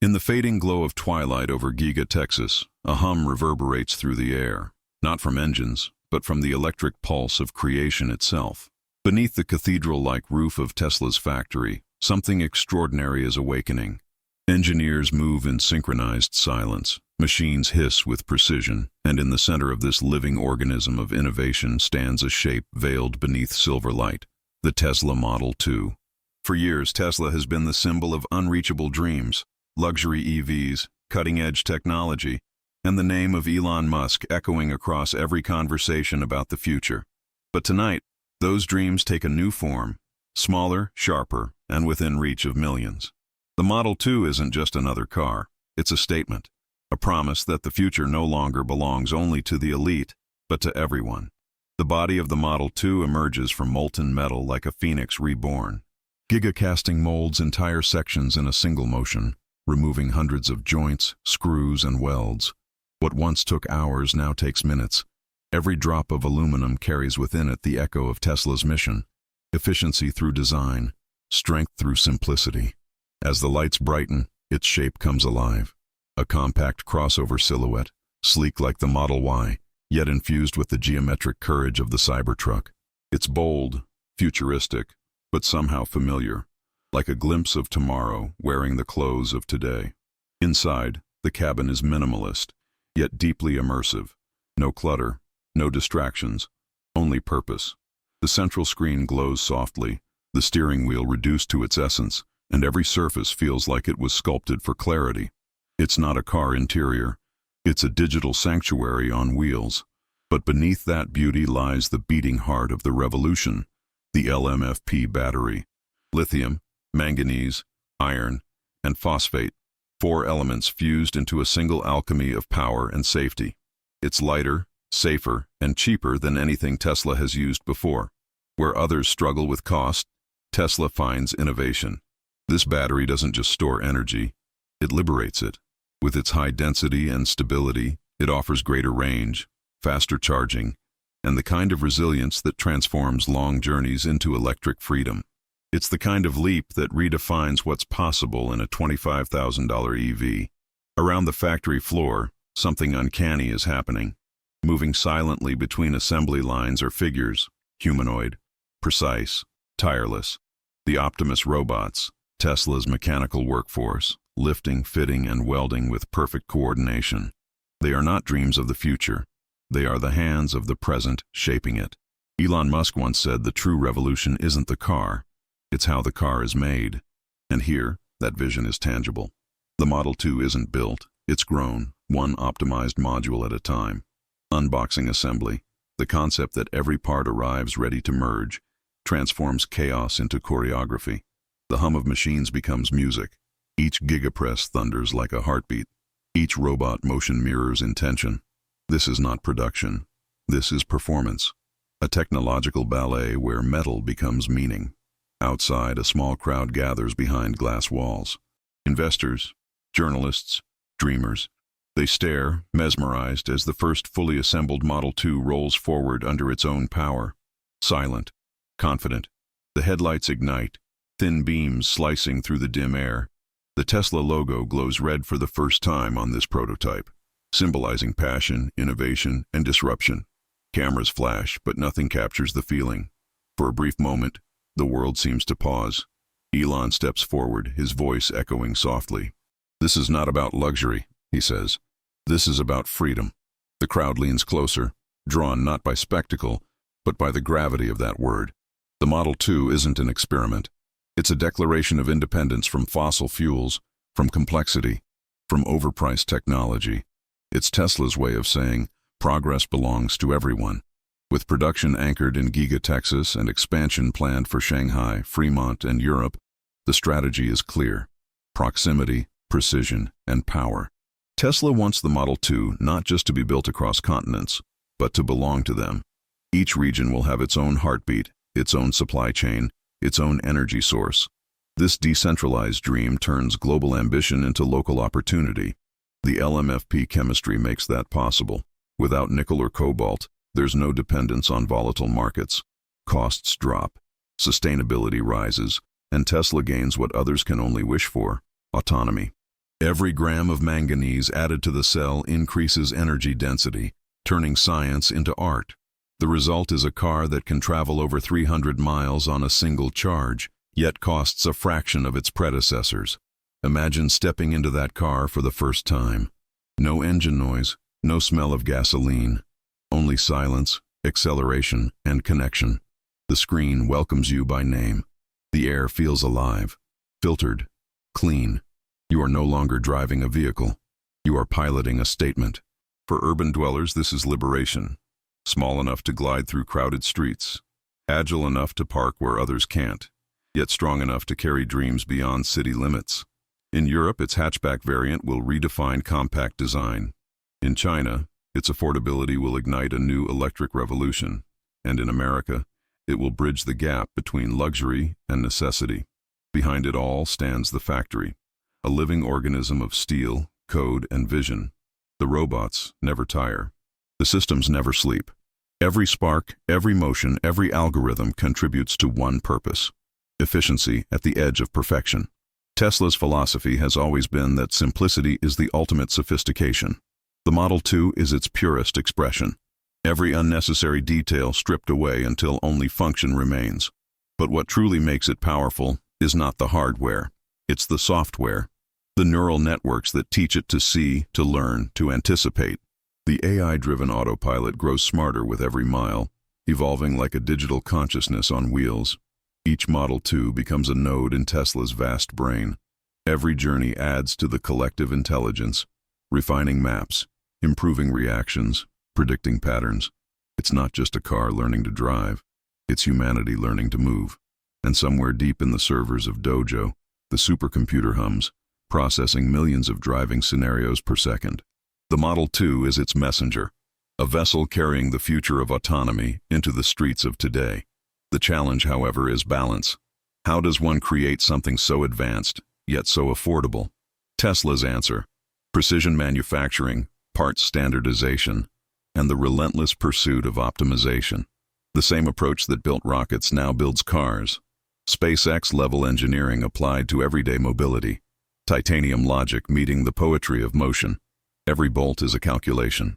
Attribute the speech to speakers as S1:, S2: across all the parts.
S1: In the fading glow of twilight over Giga Texas, a hum reverberates through the air, not from engines, but from the electric pulse of creation itself. Beneath the cathedral-like roof of Tesla's factory, something extraordinary is awakening. Engineers move in synchronized silence, machines hiss with precision, and in the center of this living organism of innovation stands a shape veiled beneath silver light, the Tesla Model 2. For years, Tesla has been the symbol of unreachable dreams, luxury EVs, cutting-edge technology, and the name of Elon Musk echoing across every conversation about the future. But tonight, those dreams take a new form, smaller, sharper, and within reach of millions. The Model 2 isn't just another car, it's a statement, a promise that the future no longer belongs only to the elite, but to everyone. The body of the Model 2 emerges from molten metal like a phoenix reborn. Giga Casting molds entire sections in a single motion, removing hundreds of joints, screws, and welds. What once took hours now takes minutes. Every drop of aluminum carries within it the echo of Tesla's mission: efficiency through design, strength through simplicity. As the lights brighten, its shape comes alive. A compact crossover silhouette, sleek like the Model Y, yet infused with the geometric courage of the Cybertruck. It's bold, futuristic, but somehow familiar, like a glimpse of tomorrow wearing the clothes of today. Inside, the cabin is minimalist, yet deeply immersive. No clutter, no distractions, only purpose. The central screen glows softly, the steering wheel reduced to its essence, and every surface feels like it was sculpted for clarity. It's not a car interior, it's a digital sanctuary on wheels. But beneath that beauty lies the beating heart of the revolution, the LMFP battery. Lithium, manganese, iron, and phosphate, 4 elements fused into a single alchemy of power and safety. It's lighter, safer, and cheaper than anything Tesla has used before. Where others struggle with cost, Tesla finds innovation. This battery doesn't just store energy, it liberates it. With its high density and stability, it offers greater range, faster charging, and the kind of resilience that transforms long journeys into electric freedom. It's the kind of leap that redefines what's possible in a $25,000 EV. Around the factory floor, something uncanny is happening. Moving silently between assembly lines are figures, humanoid, precise, tireless. The Optimus robots, Tesla's mechanical workforce, lifting, fitting, and welding with perfect coordination. They are not dreams of the future. They are the hands of the present shaping it. Elon Musk once said the true revolution isn't the car, it's how the car is made. And here, that vision is tangible. The Model 2 isn't built, it's grown, one optimized module at a time. Unboxing assembly, the concept that every part arrives ready to merge, transforms chaos into choreography. The hum of machines becomes music. Each gigapress thunders like a heartbeat. Each robot motion mirrors intention. This is not production. This is performance. A technological ballet where metal becomes meaning. Outside, a small crowd gathers behind glass walls. Investors, journalists, dreamers. They stare, mesmerized, as the first fully assembled Model 2 rolls forward under its own power. Silent, confident. The headlights ignite, thin beams slicing through the dim air. The Tesla logo glows red for the first time on this prototype, symbolizing passion, innovation, and disruption. Cameras flash, but nothing captures the feeling. For a brief moment, the world seems to pause. Elon steps forward, his voice echoing softly. "This is not about luxury," he says. "This is about freedom." The crowd leans closer, drawn not by spectacle, but by the gravity of that word. The Model 2 isn't an experiment. It's a declaration of independence from fossil fuels, from complexity, from overpriced technology. It's Tesla's way of saying, progress belongs to everyone. With production anchored in Giga Texas and expansion planned for Shanghai, Fremont, and Europe, the strategy is clear: proximity, precision, and power. Tesla wants the Model 2 not just to be built across continents, but to belong to them. Each region will have its own heartbeat, its own supply chain, its own energy source. This decentralized dream turns global ambition into local opportunity. The LMFP chemistry makes that possible. Without nickel or cobalt, there's no dependence on volatile markets. Costs drop, sustainability rises, and Tesla gains what others can only wish for: autonomy. Every gram of manganese added to the cell increases energy density, turning science into art. The result is a car that can travel over 300 miles on a single charge, yet costs a fraction of its predecessors. Imagine stepping into that car for the first time. No engine noise, no smell of gasoline, only silence, acceleration, and connection. The screen welcomes you by name. The air feels alive, filtered, clean. You are no longer driving a vehicle. You are piloting a statement. For urban dwellers, this is liberation. Small enough to glide through crowded streets, agile enough to park where others can't, yet strong enough to carry dreams beyond city limits. In Europe, its hatchback variant will redefine compact design. In China, its affordability will ignite a new electric revolution. And in America, it will bridge the gap between luxury and necessity. Behind it all stands the factory, a living organism of steel, code, and vision. The robots never tire. The systems never sleep. Every spark, every motion, every algorithm contributes to one purpose: efficiency at the edge of perfection. Tesla's philosophy has always been that simplicity is the ultimate sophistication. The Model 2 is its purest expression. Every unnecessary detail stripped away until only function remains. But what truly makes it powerful is not the hardware. It's the software. The neural networks that teach it to see, to learn, to anticipate. The AI-driven autopilot grows smarter with every mile, evolving like a digital consciousness on wheels. Each Model 2 becomes a node in Tesla's vast brain. Every journey adds to the collective intelligence, refining maps, improving reactions, predicting patterns. It's not just a car learning to drive, it's humanity learning to move. And somewhere deep in the servers of Dojo, the supercomputer hums, processing millions of driving scenarios per second. The Model 2 is its messenger, a vessel carrying the future of autonomy into the streets of today. The challenge, however, is balance. How does one create something so advanced, yet so affordable? Tesla's answer: precision manufacturing, parts standardization, and the relentless pursuit of optimization. The same approach that built rockets now builds cars. SpaceX-level engineering applied to everyday mobility. Titanium logic meeting the poetry of motion. Every bolt is a calculation.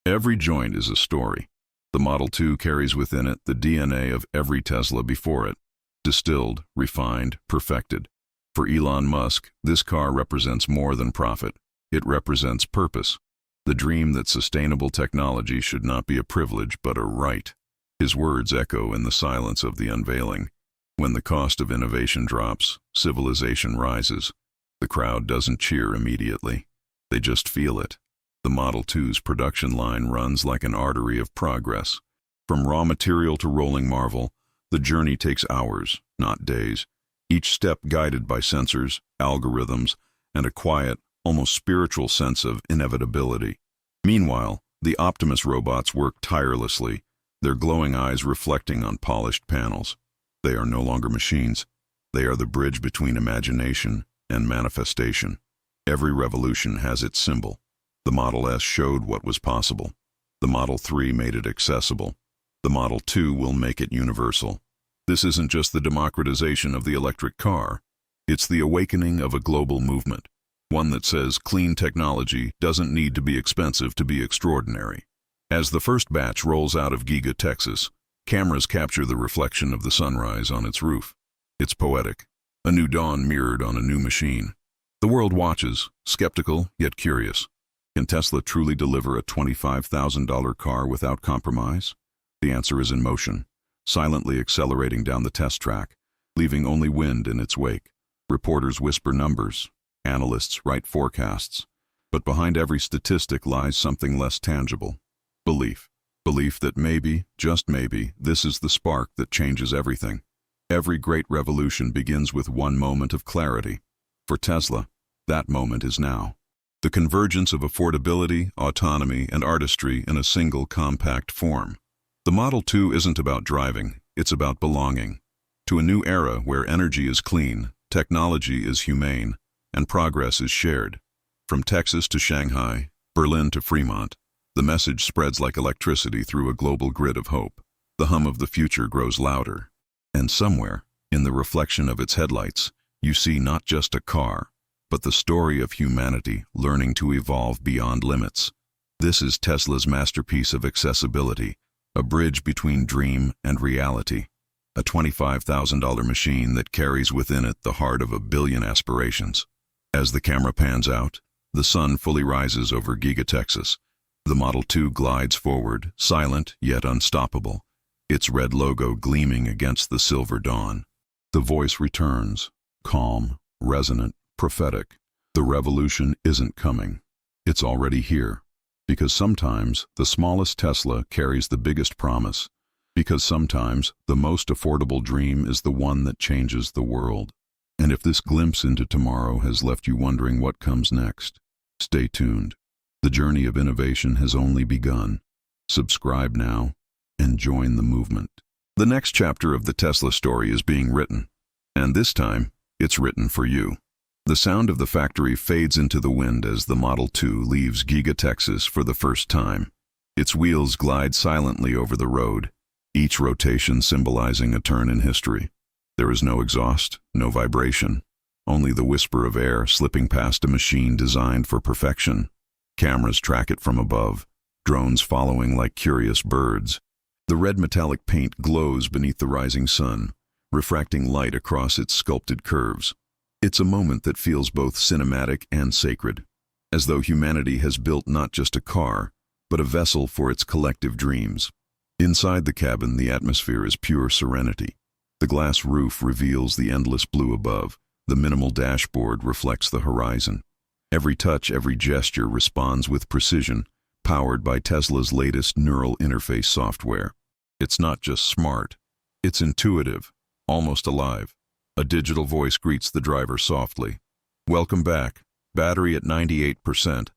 S1: Every joint is a story. The Model 2 carries within it the DNA of every Tesla before it, distilled, refined, perfected. For Elon Musk, this car represents more than profit. It represents purpose. The dream that sustainable technology should not be a privilege but a right. His words echo in the silence of the unveiling. When the cost of innovation drops, civilization rises. The crowd doesn't cheer immediately. They just feel it. The Model 2's production line runs like an artery of progress. From raw material to rolling marvel, the journey takes hours, not days, each step guided by sensors, algorithms, and a quiet, almost spiritual sense of inevitability. Meanwhile, the Optimus robots work tirelessly, their glowing eyes reflecting on polished panels. They are no longer machines. They are the bridge between imagination and manifestation. Every revolution has its symbol. The Model S showed what was possible. The Model 3 made it accessible. The Model 2 will make it universal. This isn't just the democratization of the electric car. It's the awakening of a global movement, one that says clean technology doesn't need to be expensive to be extraordinary. As the first batch rolls out of Giga Texas, cameras capture the reflection of the sunrise on its roof. It's poetic, a new dawn mirrored on a new machine. The world watches, skeptical yet curious. Can Tesla truly deliver a $25,000 car without compromise? The answer is in motion, silently accelerating down the test track, leaving only wind in its wake. Reporters whisper numbers, analysts write forecasts, but behind every statistic lies something less tangible: belief. Belief that maybe, just maybe, this is the spark that changes everything. Every great revolution begins with one moment of clarity. For Tesla, that moment is now. The convergence of affordability, autonomy, and artistry in a single compact form. The Model 2 isn't about driving, it's about belonging. To a new era where energy is clean, technology is humane, and progress is shared. From Texas to Shanghai, Berlin to Fremont, the message spreads like electricity through a global grid of hope. The hum of the future grows louder. And somewhere, in the reflection of its headlights, you see not just a car, but the story of humanity learning to evolve beyond limits. This is Tesla's masterpiece of accessibility, a bridge between dream and reality. A $25,000 machine that carries within it the heart of a billion aspirations. As the camera pans out, the sun fully rises over Giga Texas. The Model 2 glides forward, silent yet unstoppable, its red logo gleaming against the silver dawn. The voice returns, calm, resonant, prophetic. The revolution isn't coming. It's already here. Because sometimes the smallest Tesla carries the biggest promise. Because sometimes the most affordable dream is the one that changes the world. And if this glimpse into tomorrow has left you wondering what comes next, stay tuned. The journey of innovation has only begun. Subscribe now and join the movement. The next chapter of the Tesla story is being written, and this time it's written for you. The sound of the factory fades into the wind as the Model 2 leaves Giga Texas for the first time. Its wheels glide silently over the road, each rotation symbolizing a turn in history. There is no exhaust, no vibration, only the whisper of air slipping past a machine designed for perfection. Cameras track it from above, drones following like curious birds. The red metallic paint glows beneath the rising sun, refracting light across its sculpted curves. It's a moment that feels both cinematic and sacred, as though humanity has built not just a car, but a vessel for its collective dreams. Inside the cabin, the atmosphere is pure serenity. The glass roof reveals the endless blue above. The minimal dashboard reflects the horizon. Every touch, every gesture responds with precision, powered by Tesla's latest neural interface software. It's not just smart, it's intuitive, almost alive. A digital voice greets the driver softly. Welcome back. Battery at 98%.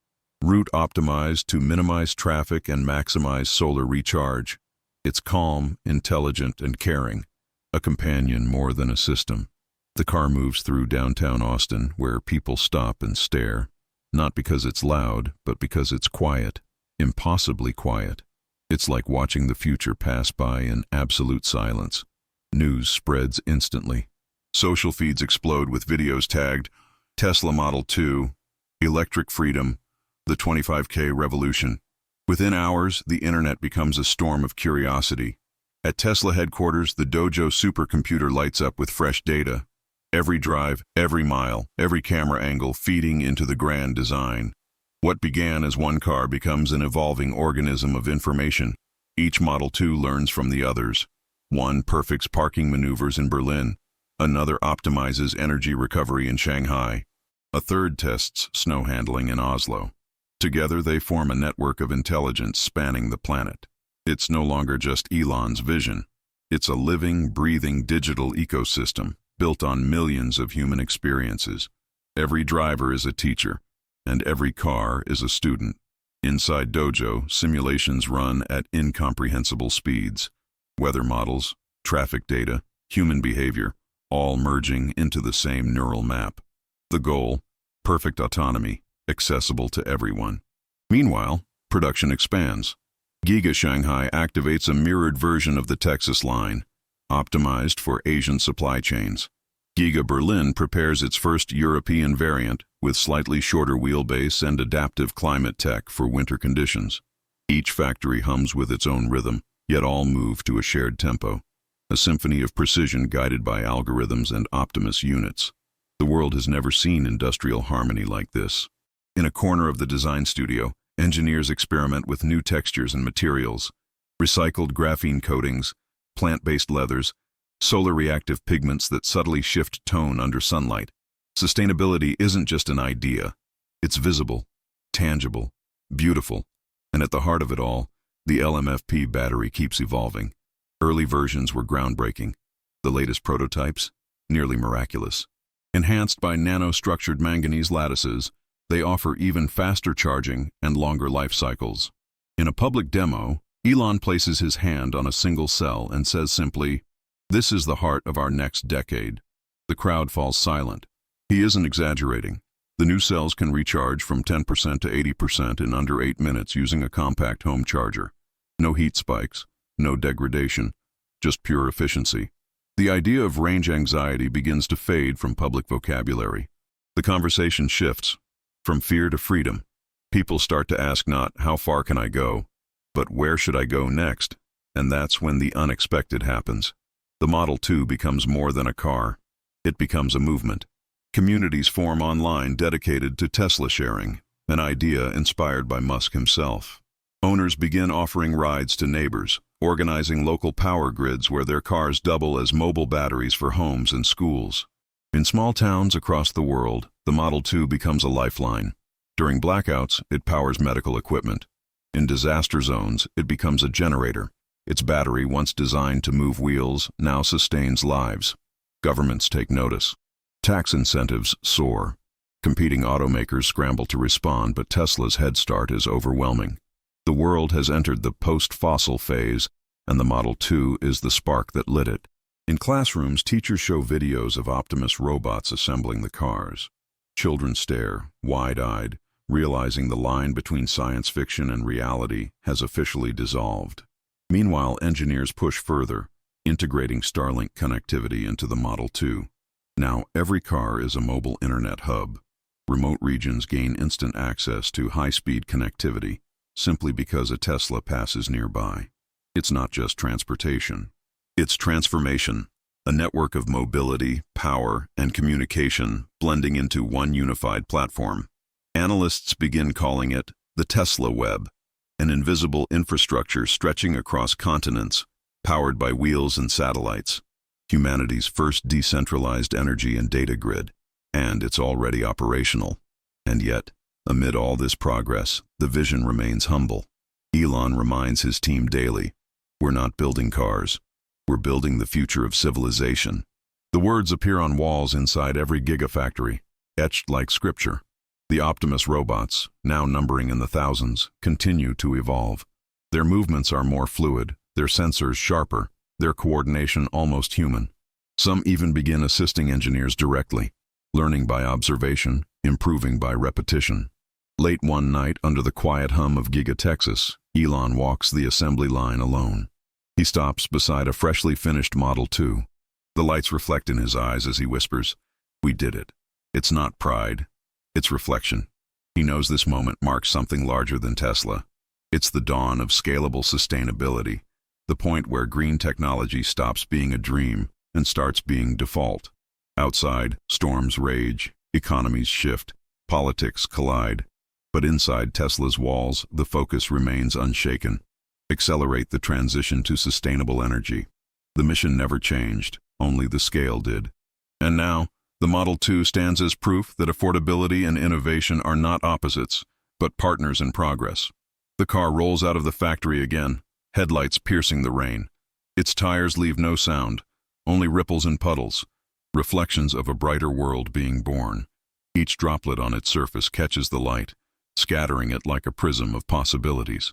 S1: Route optimized to minimize traffic and maximize solar recharge. It's calm, intelligent, and caring. A companion more than a system. The car moves through downtown Austin, where people stop and stare. Not because it's loud, but because it's quiet. Impossibly quiet. It's like watching the future pass by in absolute silence. News spreads instantly. Social feeds explode with videos tagged Tesla Model 2, Electric Freedom, the 25K Revolution. Within hours, the internet becomes a storm of curiosity. At Tesla headquarters, the Dojo supercomputer lights up with fresh data. Every drive, every mile, every camera angle feeding into the grand design. What began as one car becomes an evolving organism of information. Each Model 2 learns from the others. One perfects parking maneuvers in Berlin. Another optimizes energy recovery in Shanghai. A third tests snow handling in Oslo. Together they form a network of intelligence spanning the planet. It's no longer just Elon's vision. It's a living, breathing digital ecosystem built on millions of human experiences. Every driver is a teacher, and every car is a student. Inside Dojo, simulations run at incomprehensible speeds. Weather models, traffic data, human behavior, all merging into the same neural map. The goal, perfect autonomy, accessible to everyone. Meanwhile, production expands. Giga Shanghai activates a mirrored version of the Texas line, optimized for Asian supply chains. Giga Berlin prepares its first European variant with slightly shorter wheelbase and adaptive climate tech for winter conditions. Each factory hums with its own rhythm, yet all move to a shared tempo. A symphony of precision guided by algorithms and Optimus units. The world has never seen industrial harmony like this. In a corner of the design studio, engineers experiment with new textures and materials, recycled graphene coatings, plant-based leathers, solar-reactive pigments that subtly shift tone under sunlight. Sustainability isn't just an idea. It's visible, tangible, beautiful, and at the heart of it all, the LMFP battery keeps evolving. Early versions were groundbreaking. The latest prototypes, nearly miraculous. Enhanced by nanostructured manganese lattices, they offer even faster charging and longer life cycles. In a public demo, Elon places his hand on a single cell and says simply, "This is the heart of our next decade." The crowd falls silent. He isn't exaggerating. The new cells can recharge from 10% to 80% in under 8 minutes using a compact home charger. No heat spikes, no degradation, just pure efficiency. The idea of range anxiety begins to fade from public vocabulary. The conversation shifts from fear to freedom. People start to ask not how far can I go, but where should I go next? And that's when the unexpected happens. The Model 2 becomes more than a car. It becomes a movement. Communities form online dedicated to Tesla sharing, an idea inspired by Musk himself. Owners begin offering rides to neighbors, organizing local power grids where their cars double as mobile batteries for homes and schools. In small towns across the world, the Model 2 becomes a lifeline. During blackouts, it powers medical equipment. In disaster zones, it becomes a generator. Its battery, once designed to move wheels, now sustains lives. Governments take notice. Tax incentives soar. Competing automakers scramble to respond, but Tesla's head start is overwhelming. The world has entered the post-fossil phase, and the Model 2 is the spark that lit it. In classrooms, teachers show videos of Optimus robots assembling the cars. Children stare, wide-eyed, realizing the line between science fiction and reality has officially dissolved. Meanwhile, engineers push further, integrating Starlink connectivity into the Model 2. Now, every car is a mobile internet hub. Remote regions gain instant access to high-speed connectivity, simply because a Tesla passes nearby. It's not just transportation. It's transformation, a network of mobility, power, and communication blending into one unified platform. Analysts begin calling it the Tesla Web, an invisible infrastructure stretching across continents, powered by wheels and satellites. Humanity's first decentralized energy and data grid, and it's already operational. And yet, amid all this progress, the vision remains humble. Elon reminds his team daily, we're not building cars, we're building the future of civilization. The words appear on walls inside every gigafactory, etched like scripture. The Optimus robots, now numbering in the thousands, continue to evolve. Their movements are more fluid, their sensors sharper, their coordination almost human. Some even begin assisting engineers directly, learning by observation, improving by repetition. Late one night, under the quiet hum of Giga Texas, Elon walks the assembly line alone. He stops beside a freshly finished Model 2. The lights reflect in his eyes as he whispers, "We did it." It's not pride, it's reflection. He knows this moment marks something larger than Tesla. It's the dawn of scalable sustainability, the point where green technology stops being a dream and starts being default. Outside, storms rage, economies shift, politics collide. But inside Tesla's walls, the focus remains unshaken. Accelerate the transition to sustainable energy. The mission never changed, only the scale did. And now, the Model 2 stands as proof that affordability and innovation are not opposites, but partners in progress. The car rolls out of the factory again, headlights piercing the rain. Its tires leave no sound, only ripples and puddles, reflections of a brighter world being born. Each droplet on its surface catches the light, scattering it like a prism of possibilities.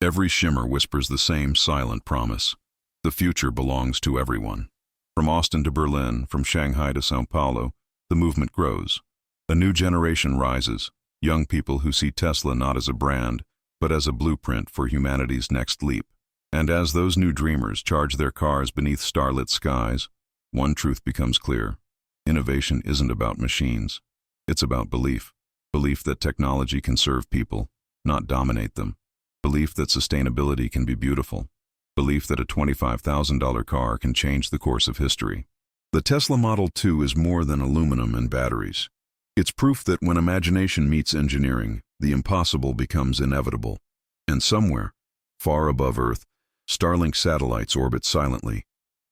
S1: Every shimmer whispers the same silent promise. The future belongs to everyone. From Austin to Berlin, from Shanghai to Sao Paulo, the movement grows. A new generation rises, young people who see Tesla not as a brand, but as a blueprint for humanity's next leap. And as those new dreamers charge their cars beneath starlit skies, one truth becomes clear. Innovation isn't about machines. It's about belief. Belief that technology can serve people, not dominate them. Belief that sustainability can be beautiful. Belief that a $25,000 car can change the course of history. The Tesla Model 2 is more than aluminum and batteries. It's proof that when imagination meets engineering, the impossible becomes inevitable. And somewhere, far above Earth, Starlink satellites orbit silently,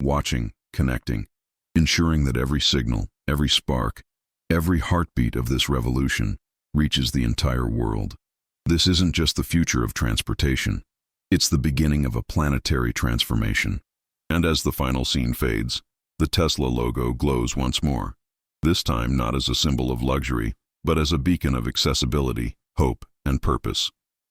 S1: watching, connecting, ensuring that every signal, every spark, every heartbeat of this revolution reaches the entire world. This isn't just the future of transportation. It's the beginning of a planetary transformation. And as the final scene fades, the Tesla logo glows once more. This time not as a symbol of luxury, but as a beacon of accessibility, hope, and purpose.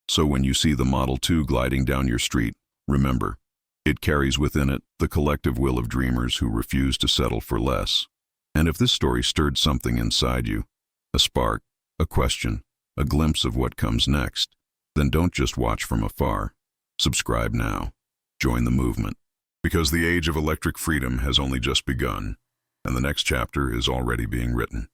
S1: So when you see the Model 2 gliding down your street, remember, it carries within it the collective will of dreamers who refuse to settle for less. And if this story stirred something inside you, a spark, a question, a glimpse of what comes next, then don't just watch from afar. Subscribe now. Join the movement. Because the age of electric freedom has only just begun, and the next chapter is already being written.